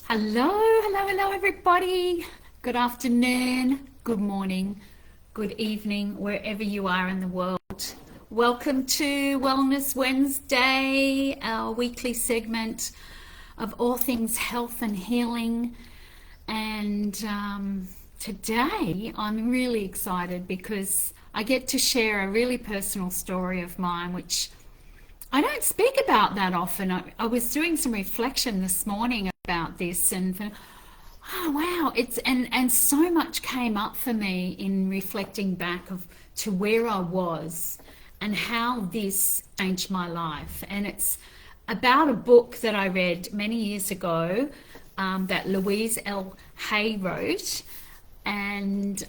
Hello, hello, hello, everybody. Good afternoon, good morning, good evening, wherever you are in the world. Welcome to Wellness Wednesday, our weekly segment of all things health and healing. And today I'm really excited because I get to share a really personal story of mine, which I don't speak about that often. I was doing some reflection this morning about this and oh wow, it's and so much came up for me in reflecting back of to where I was and how this changed my life. And it's about a book that I read many years ago, that Louise Hay wrote, and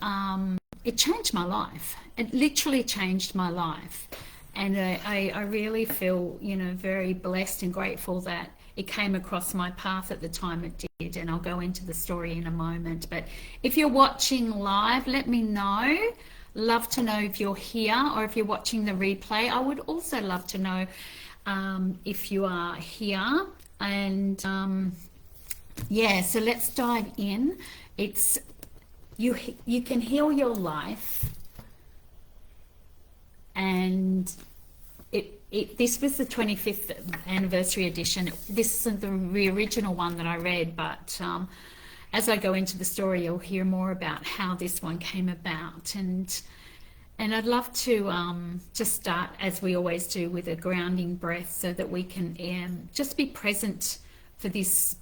it changed my life. It literally changed my life. And I really feel, very blessed and grateful that it came across my path at the time it did. And I'll go into the story in a moment. But if you're watching live, let me know. Love to know if you're here, or if you're watching the replay. I would also love to know if you are here. And yeah, so let's dive in. It's you can heal your life. And this was the 25th anniversary edition. This is the original one that I read, but as I go into the story, you'll hear more about how this one came about. And I'd love to just start, as we always do, with a grounding breath so that we can just be present for this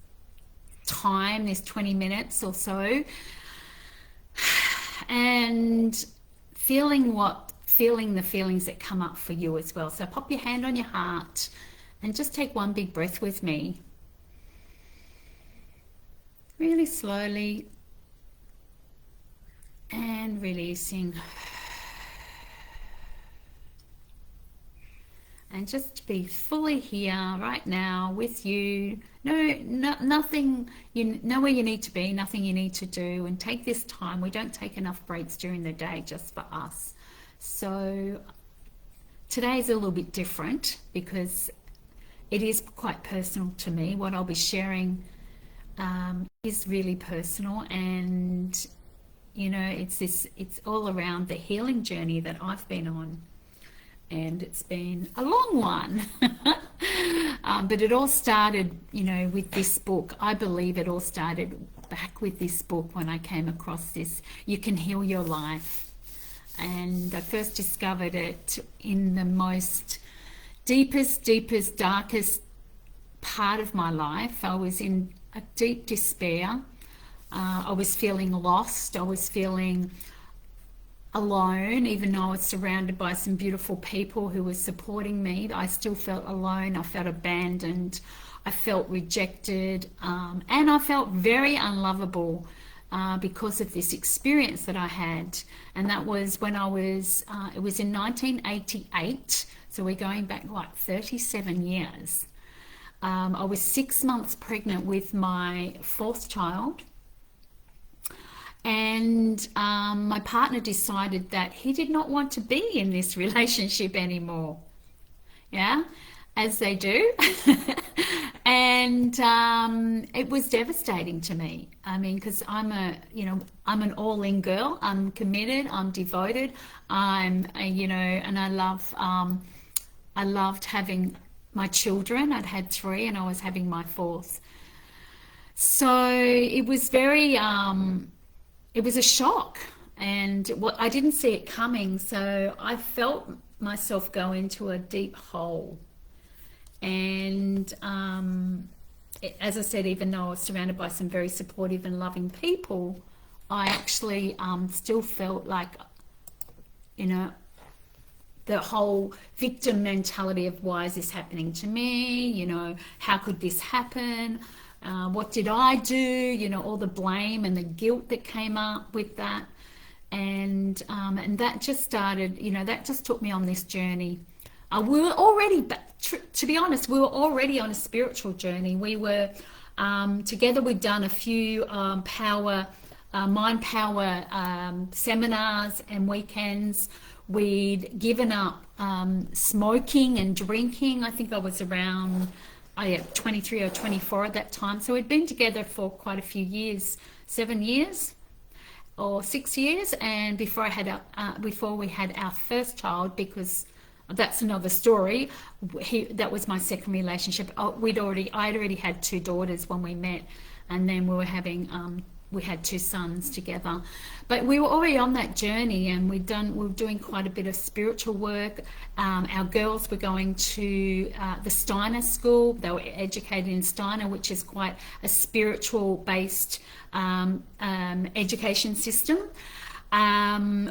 time, this 20 minutes or so, and feeling the feelings that come up for you as well. So pop your hand on your heart and just take one big breath with me. Really slowly, and releasing. And just be fully here right now with you. Nothing, you know where you need to be, nothing you need to do. And take this time. We don't take enough breaks during the day just for us. So today is a little bit different because it is quite personal to me. What I'll be sharing is really personal, and it's all around the healing journey that I've been on, and it's been a long one. But it all started, with this book. I believe it all started back with this book when I came across this. You Can Heal Your Life. And I first discovered it in the most deepest, darkest part of my life. I was in a deep despair. I was feeling lost. I was feeling alone, even though I was surrounded by some beautiful people who were supporting me. I still felt alone. I felt abandoned. I felt rejected. And I felt very unlovable. Because of this experience that I had. And that was when I was, it was in 1988, so we're going back like 37 years. I was 6 months pregnant with my fourth child, and my partner decided that he did not want to be in this relationship anymore. Yeah, as they do. And it was devastating to me. I mean, because I'm an all-in girl. I'm committed. I'm devoted. And I loved having my children. I'd had three, and I was having my fourth. So it was it was a shock, and I didn't see it coming. So I felt myself go into a deep hole. And as I said, even though I was surrounded by some very supportive and loving people, I actually still felt like, the whole victim mentality of, why is this happening to me? How could this happen? What did I do? All the blame and the guilt that came up with that. And that just started, that just took me on this journey. We were already, to be honest, we were already on a spiritual journey. We were together. We'd done a few mind power seminars and weekends. We'd given up smoking and drinking. I think I was around I 23 or 24 at that time. So we'd been together for quite a few years, 7 years or 6 years, and before we had our first child, because that's another story. That was my second relationship. I'd already had two daughters when we met, and then we had two sons together. But we were already on that journey, and we were doing quite a bit of spiritual work. Our girls were going to the Steiner school. They were educated in Steiner, which is quite a spiritual based education system.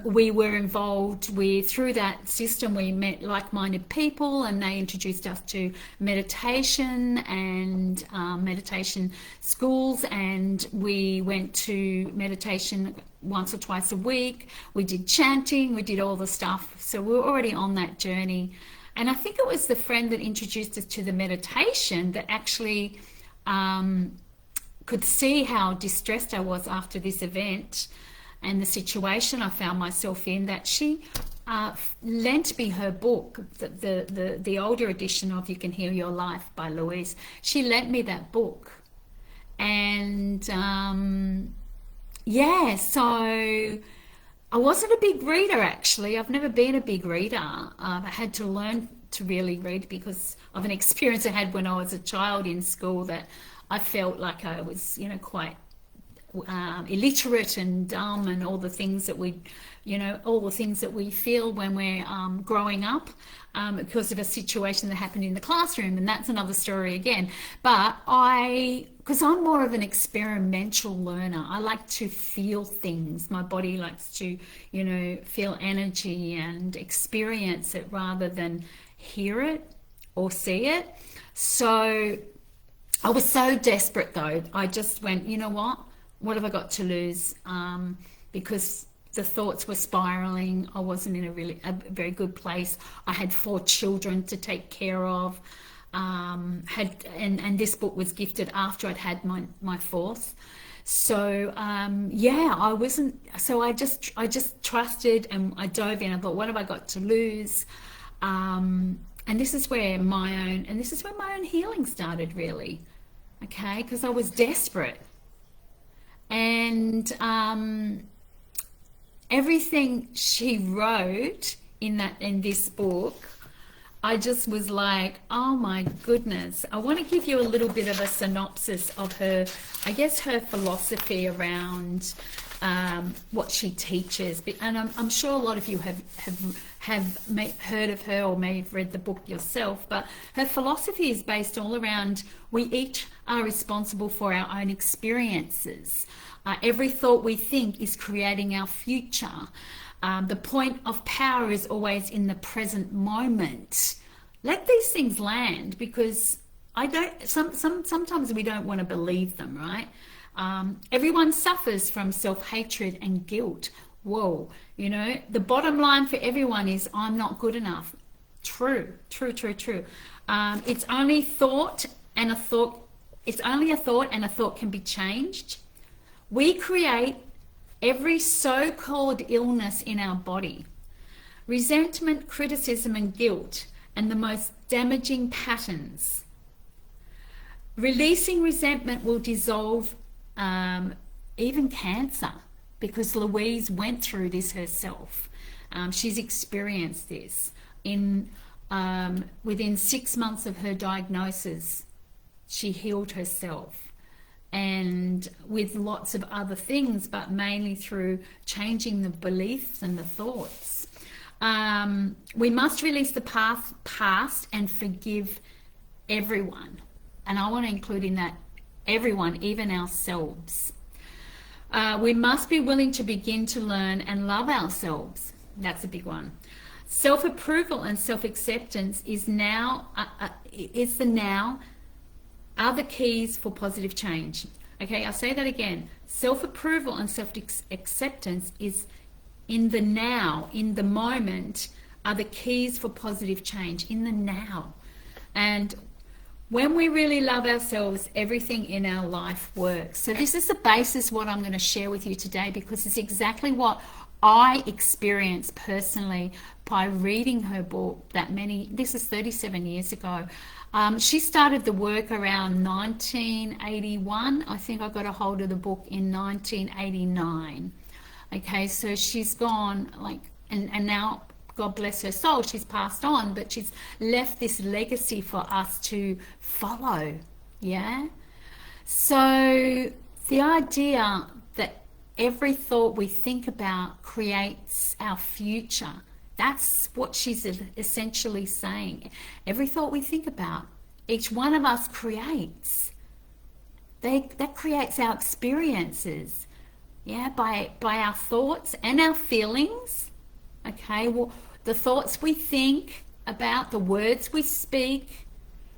We were involved through that system, we met like-minded people, and they introduced us to meditation and meditation schools, and we went to meditation once or twice a week. We did chanting, we did all the stuff. So we were already on that journey. And I think it was the friend that introduced us to the meditation that actually could see how distressed I was after this event and the situation I found myself in, that she lent me her book, the older edition of You Can Heal Your Life by Louise. She lent me that book. And yeah, so I wasn't a big reader, actually. I've never been a big reader. I had to learn to really read because of an experience I had when I was a child in school, that I felt like I was, quite illiterate and dumb, and all the things that we feel when we're growing up because of a situation that happened in the classroom, and that's another story again. But because I'm more of an experimental learner, I like to feel things. My body likes to, feel energy and experience it rather than hear it or see it. So I was so desperate, though. I just went, you know what have I got to lose? Because the thoughts were spiraling. I wasn't in a very good place. I had 4 children to take care of. And this book was gifted after I'd had my fourth. So yeah, I wasn't. So I just trusted, and I dove in. I thought, what have I got to lose? And this is where my own healing started, really. Okay, because I was desperate. And everything she wrote in this book, I just was like, oh my goodness. I want to give you a little bit of a synopsis of her philosophy around what she teaches. And I'm sure a lot of you have heard of her or may have read the book yourself, but her philosophy is based all around we each are responsible for our own experiences. Every thought we think is creating our future. The point of power is always in the present moment. Let these things land, because sometimes we don't want to believe them, right? Everyone suffers from self-hatred and guilt. Whoa, the bottom line for everyone is I'm not good enough. True. It's only a thought, and a thought can be changed. We create every so-called illness in our body. Resentment, criticism, and guilt, and the most damaging patterns. Releasing resentment will dissolve even cancer, because Louise went through this herself. She's experienced this. Within 6 months of her diagnosis, she healed herself. And with lots of other things, but mainly through changing the beliefs and the thoughts. We must release the past and forgive everyone. And I want to include in that everyone, even ourselves. We must be willing to begin to learn and love ourselves. That's a big one. Self-approval and self-acceptance are the keys for positive change. Okay, I'll say that again. Self-approval and self-acceptance is in the now, in the moment, are the keys for positive change, in the now. And when we really love ourselves, everything in our life works. So this is the basis what I'm going to share with you today, because it's exactly what I experienced personally by reading her book this is 37 years ago. She started the work around 1981. I think I got a hold of the book in 1989. Okay, so she's gone like, and now, God bless her soul, she's passed on, but she's left this legacy for us to follow. Yeah. So the idea that every thought we think about creates our future, that's what she's essentially saying. Every thought we think about, each one of us creates. That creates our experiences, yeah, by our thoughts and our feelings. Okay, well, the thoughts we think about, the words we speak,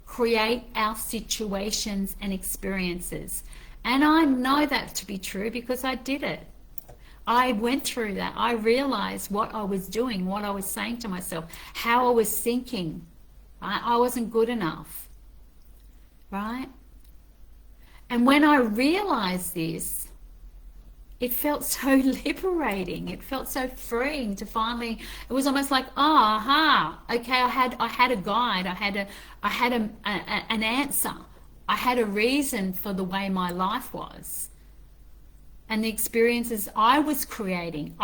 create our situations and experiences. And I know that to be true because I did it. I went through that. I realized what I was doing, what I was saying to myself, how I was thinking. Right? I wasn't good enough. Right? And when I realized this, it felt so liberating. It felt so freeing to finally, it was almost like, oh, aha, okay, I had a guide. I had an answer. I had a reason for the way my life was. And the experiences I was creating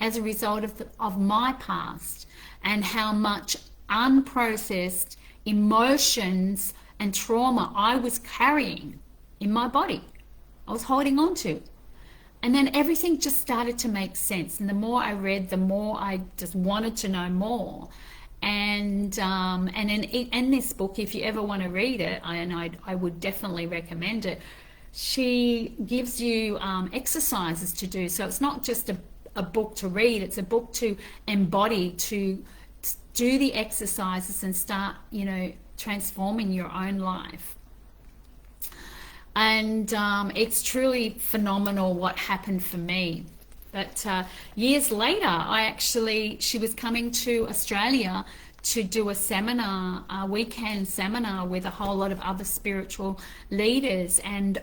as a result of my past, and how much unprocessed emotions and trauma I was carrying in my body. I was holding on to. And then everything just started to make sense. And the more I read, the more I just wanted to know more. And in this book, if you ever want to read it, I would definitely recommend it, she gives you exercises to do. So it's not just a book to read, it's a book to embody, to do the exercises and start, transforming your own life. And it's truly phenomenal what happened for me. But years later, she was coming to Australia to do a seminar, a weekend seminar with a whole lot of other spiritual leaders, and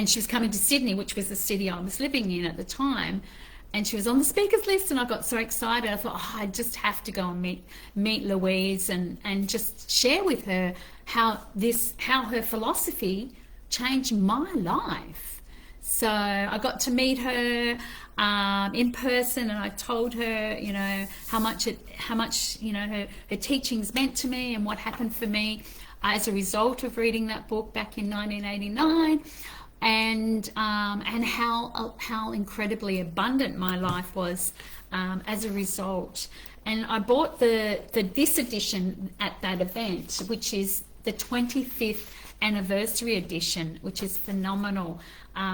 she was coming to Sydney, which was the city I was living in at the time, and she was on the speakers list, and I got so excited. I thought, I just have to go and meet Louise and just share with her how her philosophy changed my life. So I got to meet her in person, and I told her, how much her teachings meant to me and what happened for me as a result of reading that book back in 1989, and how incredibly abundant my life was as a result. And I bought this edition at that event, which is the 25th anniversary edition, which is phenomenal.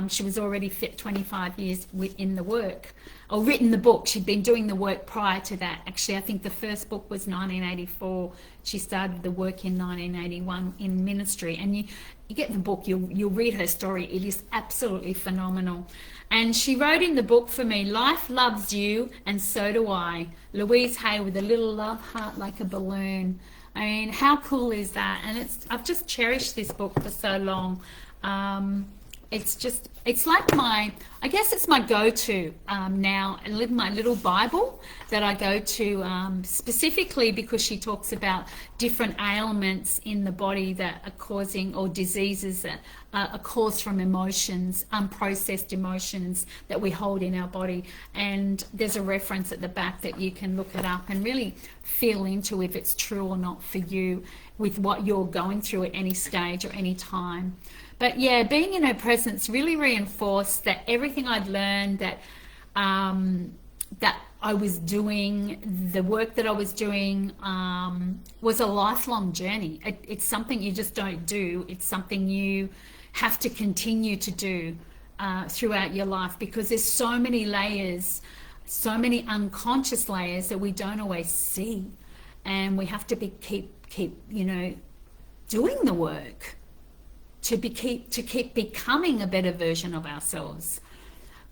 She was already 25 years in the work, or written the book. She'd been doing the work prior to that. Actually, I think the first book was 1984. She started the work in 1981 in ministry. And you get the book, you'll read her story. It is absolutely phenomenal. And she wrote in the book for me, "Life loves you, and so do I." Louise Hay with a little love heart like a balloon. I mean, how cool is that? And I've just cherished this book for so long. It's like I guess it's my go-to now. I live my little Bible that I go to specifically because she talks about different ailments in the body that are causing, or diseases that are caused from emotions, unprocessed emotions that we hold in our body. And there's a reference at the back that you can look it up and really feel into if it's true or not for you with what you're going through at any stage or any time. But yeah, being in her presence really reinforced that everything I'd learned, that I was doing, the work that I was doing, was a lifelong journey. It's something you just don't do. It's something you have to continue to do throughout your life, because there's so many layers, so many unconscious layers that we don't always see, and we have to keep doing the work to keep becoming a better version of ourselves.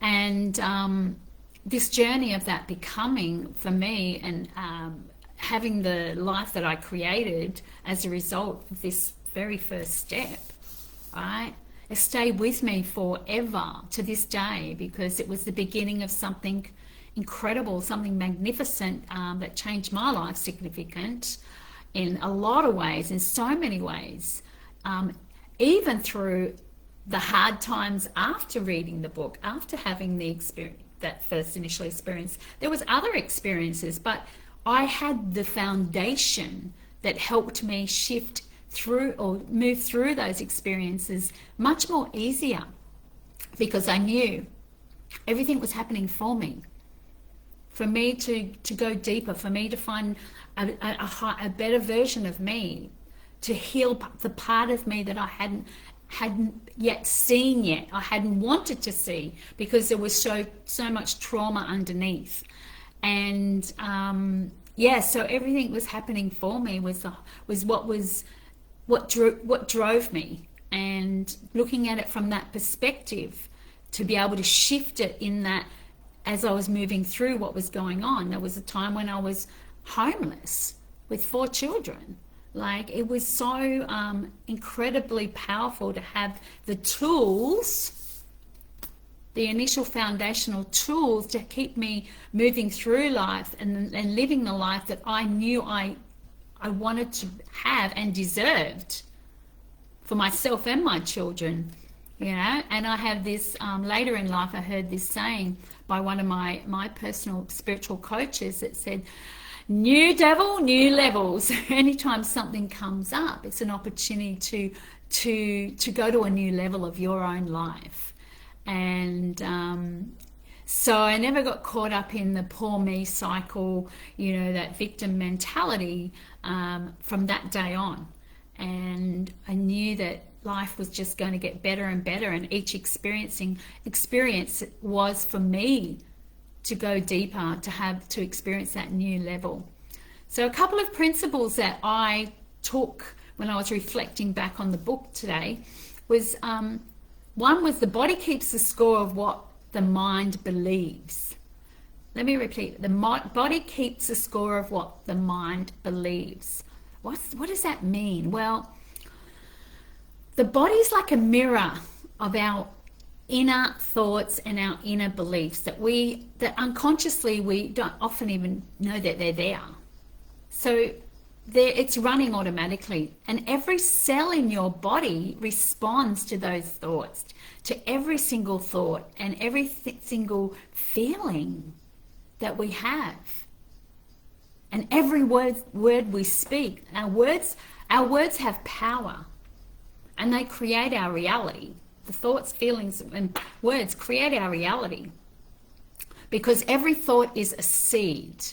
And this journey of that becoming for me, and having the life that I created as a result of this very first step, right, it stayed with me forever to this day, because it was the beginning of something incredible, something magnificent that changed my life significant in a lot of ways, in so many ways, even through the hard times after reading the book, after having the experience, that first initial experience. There was other experiences, but I had the foundation that helped me shift through or move through those experiences much more easier, because I knew everything was happening for me to go deeper, for me to find a better version of me, to heal the part of me that I hadn't yet seen yet, I hadn't wanted to see, because there was so much trauma underneath. And so everything was happening for me was what drove me, and looking at it from that perspective, to be able to shift it in that, as I was moving through what was going on. There was a time when I was homeless with 4 children. Like, it was so incredibly powerful to have the tools, the initial foundational tools, to keep me moving through life and living the life that I knew I wanted to have and deserved for myself and my children, you know. And I have this, later in life, I heard this saying by one of my personal spiritual coaches that said, new devil, new levels. Anytime something comes up, it's an opportunity to go to a new level of your own life. And so I never got caught up in the poor me cycle, you know, that victim mentality, from that day on. And I knew that life was just going to get better and better, and each experience was for me to go deeper, to experience that new level. So a couple of principles that I took when I was reflecting back on the book today was, one was, the body keeps the score of what the mind believes. Let me repeat. The body keeps the score of what the mind believes. What does that mean? Well, the body's like a mirror of our inner thoughts and our inner beliefs that unconsciously we don't often even know that they're there. So it's running automatically, and every cell in your body responds to those thoughts, to every single thought and every single feeling that we have, and every word we speak. Our words have power, and they create our reality. The thoughts, feelings, and words create our reality, because every thought is a seed.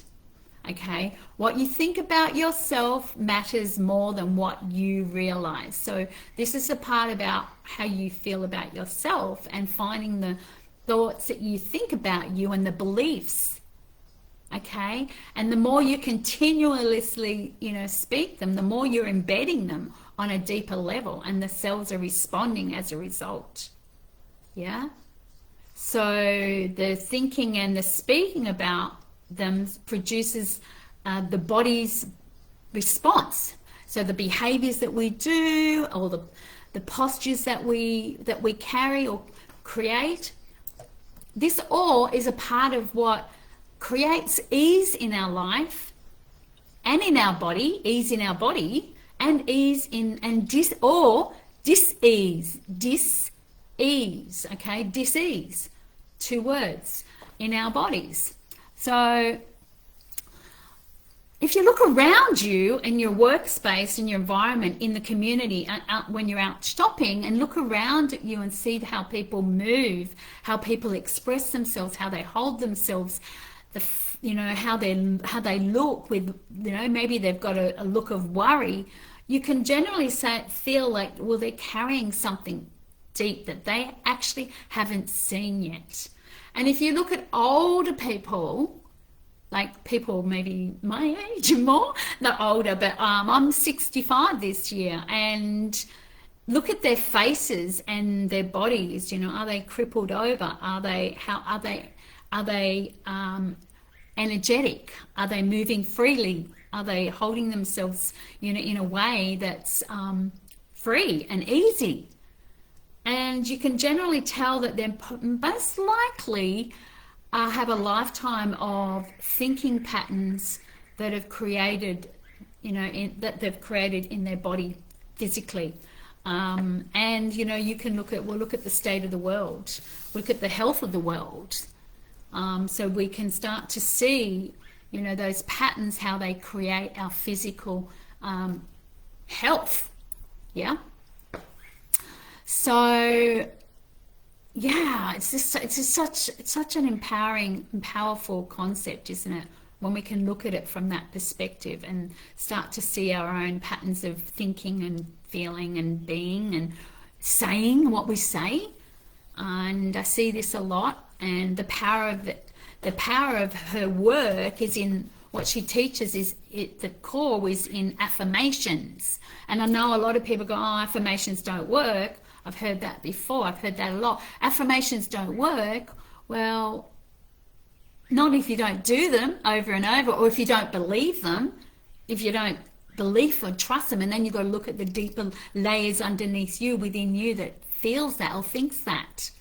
Okay, what you think about yourself matters more than what you realize. So this is the part about how you feel about yourself, and finding the thoughts that you think about you and the beliefs. Okay, and the more you continuously, you know, speak them, the more you're embedding them on a deeper level, and the cells are responding as a result. Yeah. So the thinking and the speaking about them produces the body's response. So the behaviors that we do, or the postures that we carry or create, this all is a part of what creates ease in our life and in our body, ease in our body, and ease in, and dis-ease, okay, dis-ease, 2 words, in our bodies. So if you look around you in your workspace, in your environment, in the community, when you're out shopping, and look around at you and see how people move, how people express themselves, how they hold themselves, how they look with, maybe they've got a look of worry, you can generally feel like, well, they're carrying something deep that they actually haven't seen yet. And if you look at older people, like people maybe my age and more, not older, but I'm 65 this year, and look at their faces and their bodies, are they crippled over? Are they energetic? Are they moving freely? Are they holding themselves, in a way that's free and easy? And you can generally tell that they're most likely have a lifetime of thinking patterns that have created, that they've created in their body physically. And you can look at the state of the world, look at the health of the world, so we can start to see, those patterns, how they create our physical health. Yeah. So yeah, it's such an empowering and powerful concept, isn't it? When we can look at it from that perspective and start to see our own patterns of thinking and feeling and being and saying what we say. And I see this a lot, and the power of her work is in what she teaches. The core is in affirmations. And I know a lot of people go, oh, affirmations don't work. I've heard that before. I've heard that a lot. Affirmations don't work. Well, not if you don't do them over and over, or if you don't believe them, if you don't believe or trust them. And then you've got to look at the deeper layers underneath you, within you, that feels that or thinks that.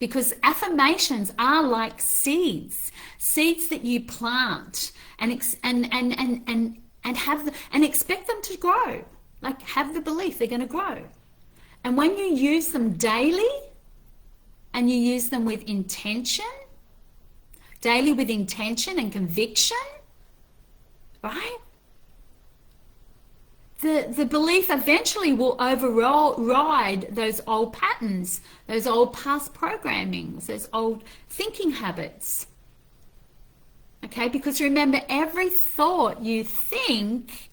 Because affirmations are like seeds that you plant and have and expect them to grow. Like, have the belief they're going to grow. And when you use them daily, and you use them with intention, daily with intention and conviction, right? The belief eventually will override those old patterns, those old past programmings, those old thinking habits. Okay, because remember, every thought you think,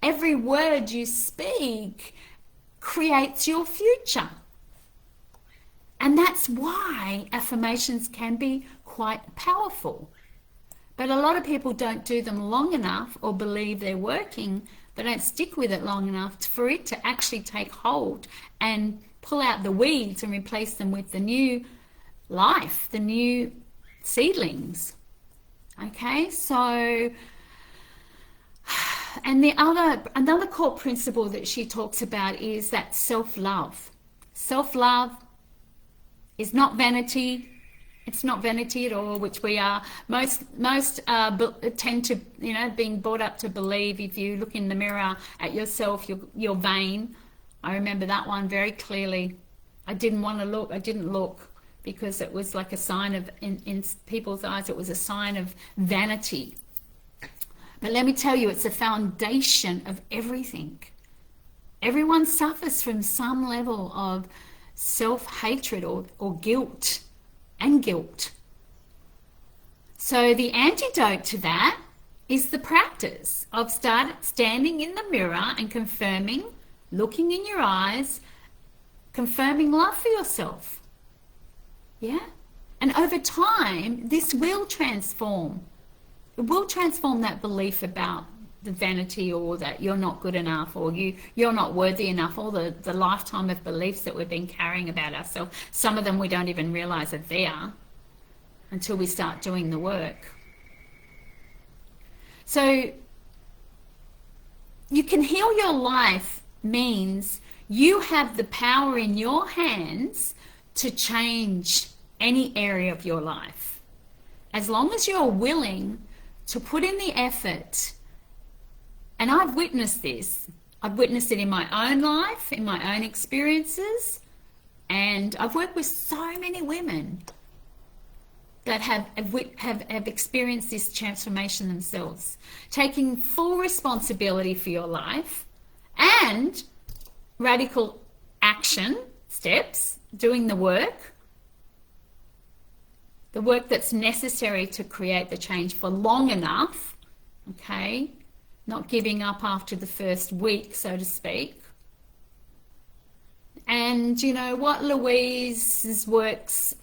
every word you speak creates your future. And that's why affirmations can be quite powerful. But a lot of people don't do them long enough, or believe they're working. They don't stick with it long enough for it to actually take hold and pull out the weeds and replace them with the new life, the new seedlings. Okay, so, and another core principle that she talks about is that self-love. Self-love is not vanity. It's not vanity at all, which we are most tend to, being brought up to believe. If you look in the mirror at yourself, you're vain. I remember that one very clearly. I didn't want to look. I didn't look because it was like a sign of, in people's eyes, it was a sign of vanity. But let me tell you, it's the foundation of everything. Everyone suffers from some level of self-hatred or guilt. And guilt. So the antidote to that is the practice of standing in the mirror and confirming, looking in your eyes, confirming love for yourself. Yeah? And over time, this will transform. It will transform that belief about the vanity, or that you're not good enough, or you're not worthy enough, all the lifetime of beliefs that we've been carrying about ourselves. Some of them we don't even realize are there until we start doing the work. So you can heal your life means you have the power in your hands to change any area of your life. As long as you're willing to put in the effort. And I've witnessed this. I've witnessed it in my own life, in my own experiences. And I've worked with so many women that have experienced this transformation themselves. Taking full responsibility for your life and radical action steps, doing the work that's necessary to create the change for long enough, okay? Not giving up after the first week, so to speak. And what Louise's works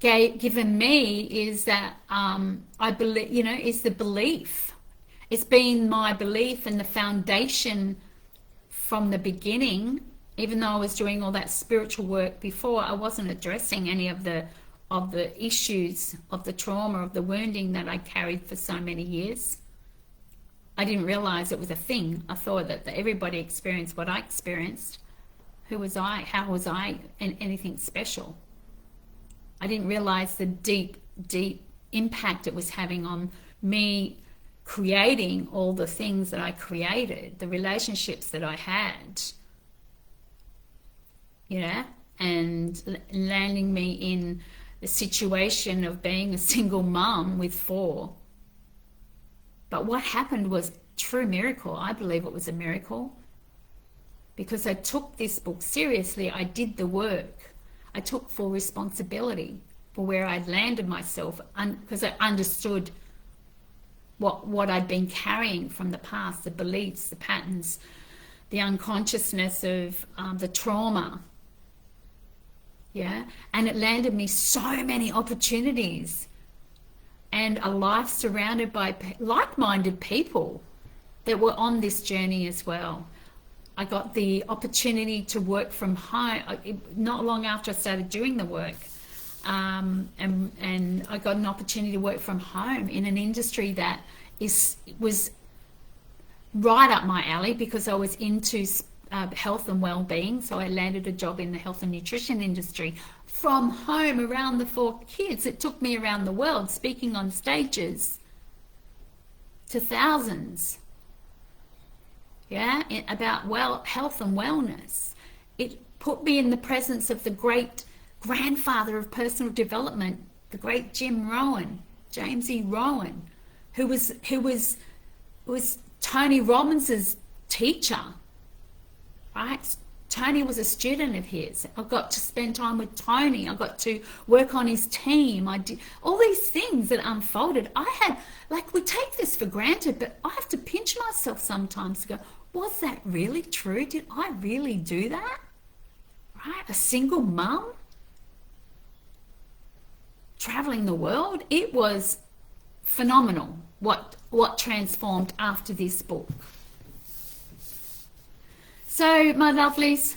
given me is that I believe, is the belief. It's been my belief and the foundation from the beginning. Even though I was doing all that spiritual work before, I wasn't addressing any of the issues of the trauma, of the wounding that I carried for so many years. I didn't realize it was a thing. I thought that everybody experienced what I experienced. Who was I? How was I anything special? I didn't realize the deep, deep impact it was having on me creating all the things that I created, the relationships that I had, you know, and landing me in the situation of being a single mum with 4. But what happened was true miracle. I believe it was a miracle because I took this book seriously. I did the work. I took full responsibility for where I'd landed myself because I understood what I'd been carrying from the past, the beliefs, the patterns, the unconsciousness of the trauma. Yeah, and it landed me so many opportunities and a life surrounded by like-minded people that were on this journey as well. I got the opportunity to work from home not long after I started doing the work, and I got an opportunity to work from home in an industry that was right up my alley because I was into health and well-being. So I landed a job in the health and nutrition industry from home around the 4 kids. It took me around the world speaking on stages to thousands, yeah, about health and wellness. It put me in the presence of the great grandfather of personal development, the great James E. Rowan, who was Tony Robbins' teacher. Right? Tony was a student of his. I got to spend time with Tony. I got to work on his team. I did all these things that unfolded. I had, like, we take this for granted, but I have to pinch myself sometimes to go, was that really true? Did I really do that? Right? A single mum traveling the world. It was phenomenal what transformed after this book. So, my lovelies,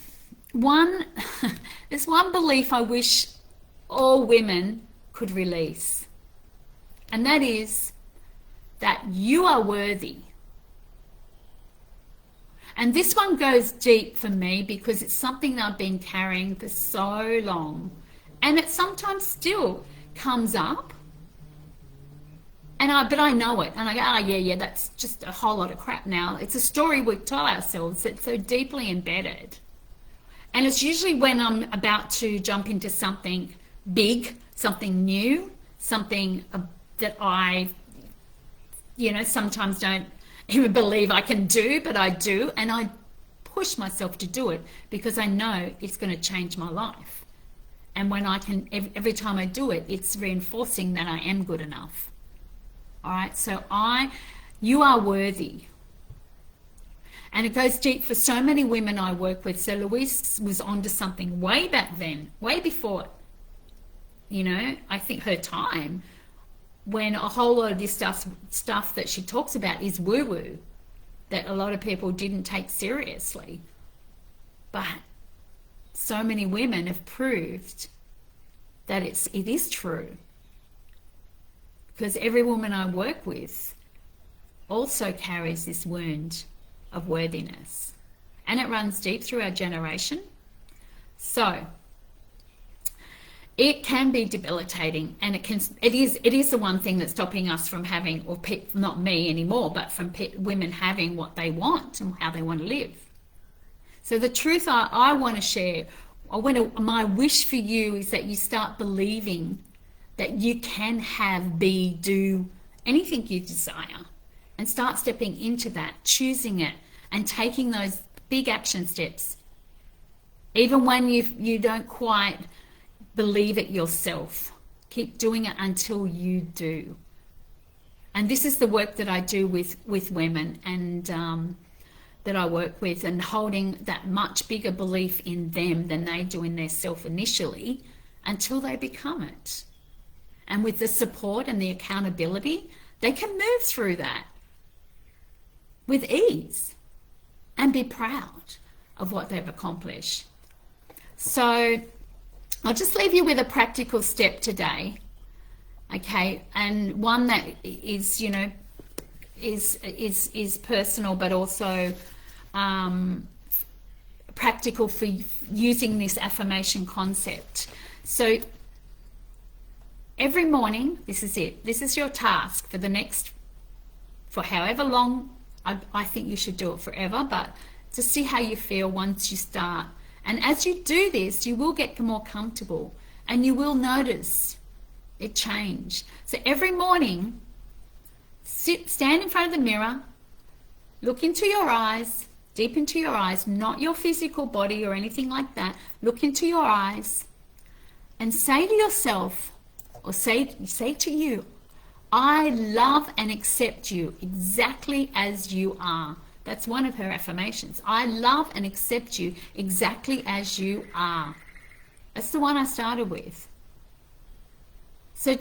there's one belief I wish all women could release, and that is that you are worthy. And this one goes deep for me because it's something that I've been carrying for so long, and it sometimes still comes up. But I know it, and I go, yeah, that's just a whole lot of crap now. It's a story we tell ourselves. It's so deeply embedded. And it's usually when I'm about to jump into something big, something new, something that I, sometimes don't even believe I can do, but I do. And I push myself to do it because I know it's going to change my life. And when every time I do it, it's reinforcing that I am good enough. All right, so you are worthy. And it goes deep for so many women I work with. So Louise was onto something way back then, way before, I think her time, when a whole lot of this stuff that she talks about is woo-woo, that a lot of people didn't take seriously. But so many women have proved that it is true. Because every woman I work with also carries this wound of worthiness. And it runs deep through our generation. So it can be debilitating, and it is the one thing that's stopping us from having, or not me anymore, but from women having what they want and how they want to live. So the truth I want to share, my wish for you is that you start believing that you can have, do anything you desire, and start stepping into that, choosing it, and taking those big action steps, even when you don't quite believe it yourself. Keep doing it until you do. And this is the work that I do with women, and that I work with, and holding that much bigger belief in them than they do in their self initially, until they become it. And with the support and the accountability, they can move through that with ease and be proud of what they've accomplished. So I'll just leave you with a practical step today, okay? And one that is, is personal, but also practical for using this affirmation concept. So every morning, this is it. This is your task for however long. I think you should do it forever, but to see how you feel once you start. And as you do this, you will get more comfortable and you will notice it change. So every morning, stand in front of the mirror, look into your eyes, deep into your eyes, not your physical body or anything like that. Look into your eyes and say to yourself, or say to you, I love and accept you exactly as you are. That's one of her affirmations. I love and accept you exactly as you are. That's the one I started with. So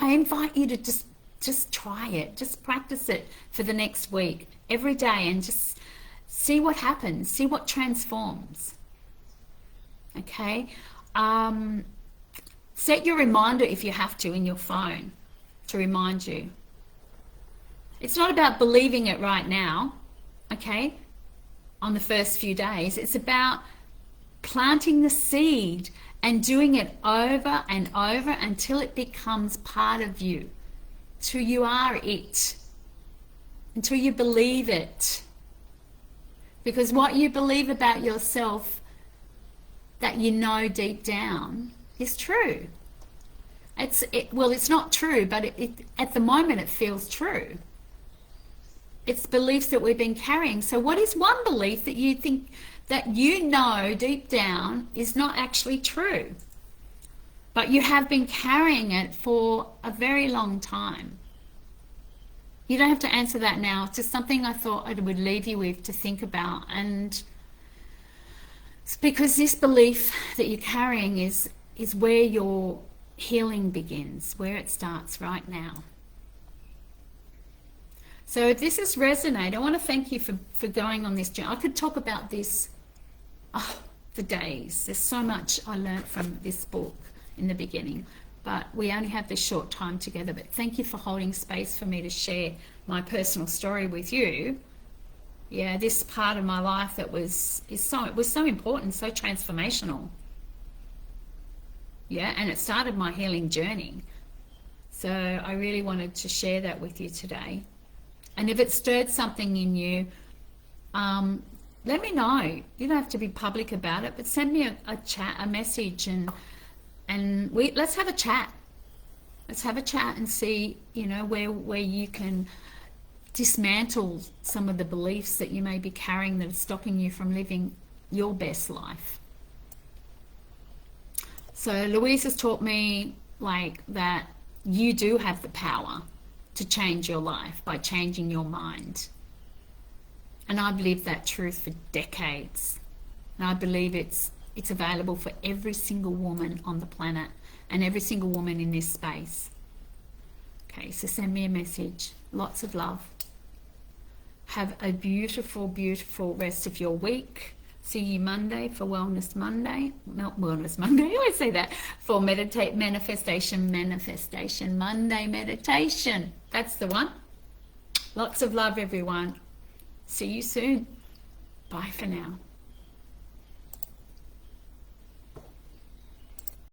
I invite you to just try it. Just practice it for the next week, every day, and just see what happens. See what transforms. Okay? Set your reminder if you have to in your phone to remind you. It's not about believing it right now, okay, on the first few days. It's about planting the seed and doing it over and over until it becomes part of you, till you are it, until you believe it. Because what you believe about yourself that you know deep down is true. It's not true, but at the moment it feels true. It's beliefs that we've been carrying. So what is one belief that you think that you know deep down is not actually true, but you have been carrying it for a very long time? You don't have to answer that now. It's just something I thought I would leave you with to think about. And it's because this belief that you're carrying is where your healing begins, where it starts right now. So if this has resonated, I want to thank you for going on this journey. I could talk about this for days. There's so much I learned from this book in the beginning, but we only have this short time together. But thank you for holding space for me to share my personal story with you. Yeah, this part of my life that was so important, so transformational. Yeah, and it started my healing journey. So I really wanted to share that with you today. And if it stirred something in you, let me know. You don't have to be public about it, but send me a message, and let's have a chat. Let's have a chat and see, where you can dismantle some of the beliefs that you may be carrying that are stopping you from living your best life. So Louise has taught me that you do have the power to change your life by changing your mind. And I've lived that truth for decades. And I believe it's available for every single woman on the planet and every single woman in this space. Okay, so send me a message. Lots of love. Have a beautiful, beautiful rest of your week. See you Monday for Wellness Monday. Not Wellness Monday, I always say that. For Manifestation Monday meditation. That's the one. Lots of love, everyone. See you soon. Bye for now.